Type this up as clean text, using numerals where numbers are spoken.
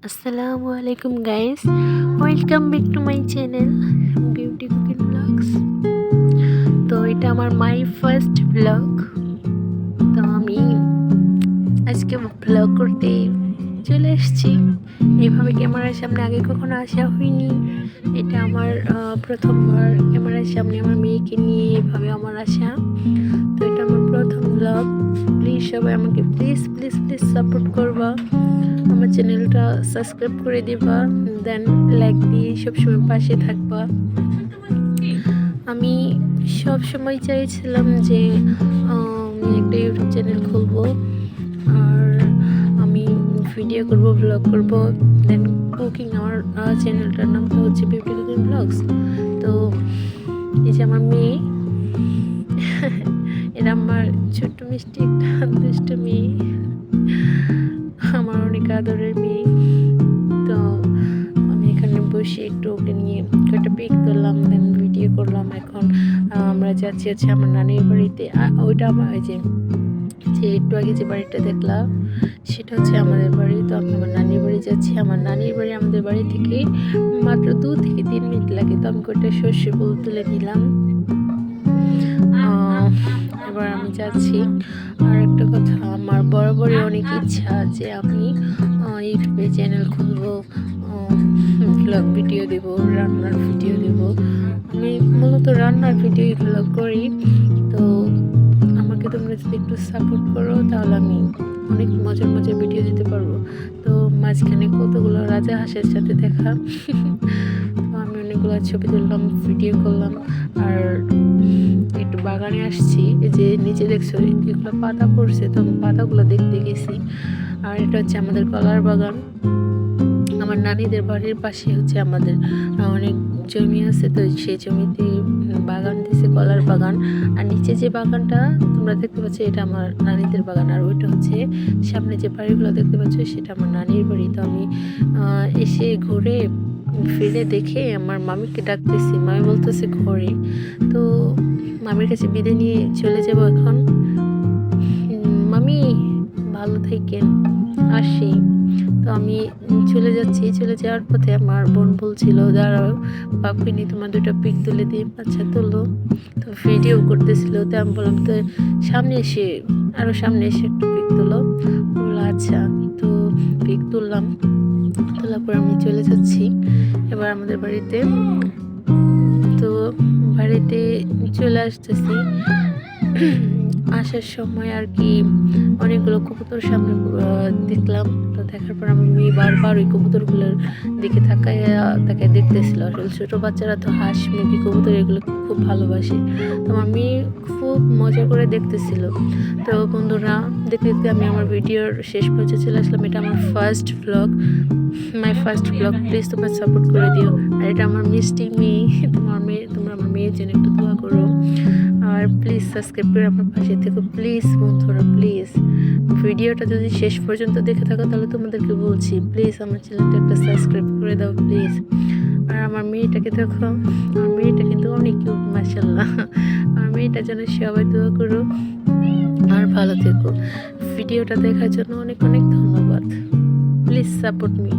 আসসালামু আলাইকুম guys, welcome back to my channel Beauty Cooking Vlogs. তো এটা আমার মাই ফার্স্ট ব্লগ। তো আমি আজকে ব্লগ করতে চলে এসেছি। এইভাবে ক্যামেরার সামনে আগে কখনো আসা হয়নি। এটা আমার প্রথমবার ক্যামেরার সামনে আমার মেয়েকে নিয়ে এভাবে আমার আসা। তো এটা আমার প্রথম ব্লগ। প্লিজ সবাই আমাকে প্লিজ প্লিজ প্লিজ সাপোর্ট করবা, আমার চ্যানেলটা সাবস্ক্রাইব করে দিবা, দেন লাইক দিয়ে সবসময় পাশে থাকবা। আমি সব সময় চাইছিলাম যে আমি একটা ইউটিউব চ্যানেল খুলবো, আর আমি ভিডিও করব, ব্লগ করব, দেন কুকিং। আমার চ্যানেলটার নাম তো হচ্ছে বিউটি কুকিং ব্লগস। তো এই যে আমার মেয়ে, এরা আমার ছোট্ট মিষ্টি একটা দুষ্ট মেয়ে, আমার অনেক আদরের মেয়ে। তো আমি এখানে বসে একটু ওকে নিয়ে একটা পিক তুললাম, দেন ভিডিও করলাম। এখন আমরা যাচ্ছি হচ্ছে আমার নানির বাড়িতে। ওইটা আমার ওই যে একটু আগে যে বাড়িটা দেখলাম সেটা হচ্ছে আমাদের বাড়ি। তো আমি আমার নানির বাড়ি যাচ্ছি। আমার নানির বাড়ি আমাদের বাড়ি থেকে মাত্র 2 থেকে 3 মিনিট লাগে। তো আমি কয়েকটা সর্ষে ফুল তুলে নিলাম। এবার আমি যাচ্ছি। আর একটা কথা, আমার বরাবরই অনেক ইচ্ছা যে আমি ইউটিউবে চ্যানেল খুলবো, ব্লগ ভিডিও দেব, রান্নার ভিডিও দেব। আমি মূলত রান্নার ভিডিও ব্লগ করি। তো আমাকে তোমরা যদি একটু সাপোর্ট করো তাহলে আমি অনেক মজার মজার ভিডিও দিতে পারবো। তো মাঝখানে কতগুলো রাজা হাঁসের সাথে দেখা, তো আমি অনেকগুলো ছবি তুললাম, ভিডিও করলাম। আর একটু বাগানে আসছি, এই যে নিচে দেখছো এগুলো পাতা পড়ছে, তো আমি পাতাগুলো দেখতে গেছি। আর এটা হচ্ছে আমাদের কলার বাগান। আমার নানিদের বাড়ির পাশে হচ্ছে আমাদের অনেক জমি আছে, তো সেই জমিতে বাগান দিয়েছে, কলার বাগান। আর নিচে যে বাগানটা তোমরা দেখতে পাচ্ছ এটা আমার নানিদের বাগান। আর ওইটা হচ্ছে সামনে যে বাড়িগুলো দেখতে পাচ্ছ সেটা আমার নানির বাড়ি। তো আমি এসে ঘুরে ফিরে দেখে আমার মামিকে ডাকতেছি, মামি বলতেছে ঘরে। তো মামির কাছে বিদায় নিয়ে চলে যাব এখন। মামি ভালো থাকেন, আসি। তো আমি চলে যাচ্ছি। চলে যাওয়ার পথে আমার বোন বলছিল দাঁড়াও পাপিনি, তোমার 2টা পিক তুলে দিই। আচ্ছা তুলো। তো ভিডিও করতেছিল, তো আমি বললাম তো সামনে এসে আরও সামনে এসে একটু পিক তুলো। বললো আচ্ছা। তো পিক তুললাম, তোলার পর আমি চলে যাচ্ছি এবার আমাদের বাড়িতে। তো বাড়িতে চলে আসতেছি। আসার সময় আর কি অনেকগুলো কবুতর সামনে দেখলাম। তো দেখার পর আমি মেয়ে বারবার ওই কবুতরগুলোর দিকে তাকায় দেখতেছিল। আসলে ছোটো বাচ্চারা তো হাঁস, মুরগি, কবুতর এগুলো খুব ভালোবাসে। তো আমার মেয়ে খুব মজা করে দেখতেছিল। তো বন্ধুরা, দেখতে দেখতে আমি আমার ভিডিওর শেষ পর্যায়ে চলে আসলাম। এটা আমার first blog, my first blog. Please তোমরা সাপোর্ট করে দিও। আর এটা আমার মিষ্টি মেয়ে, তোমরা আমার মেয়ের জন্য একটু দোয়া করো। আর প্লিজ সাবস্ক্রাইব করে আমার পাশে থেকো প্লিজ বন্ধুরা, প্লিজ। ভিডিওটা যদি শেষ পর্যন্ত দেখে থাকো তাহলে তোমাদেরকে বলছি প্লিজ আমার চ্যানেলটা একটা সাবস্ক্রাইব করে দাও প্লিজ। আর আমার মেয়েটাকে দেখো, আমার মেয়েটা কিন্তু অনেক কিউট মাশাআল্লাহ। আমার মেয়েটার জন্য সবাই দোয়া করো আর ভালো থেকো। ভিডিওটা দেখার জন্য অনেক অনেক ধন্যবাদ। Please support me.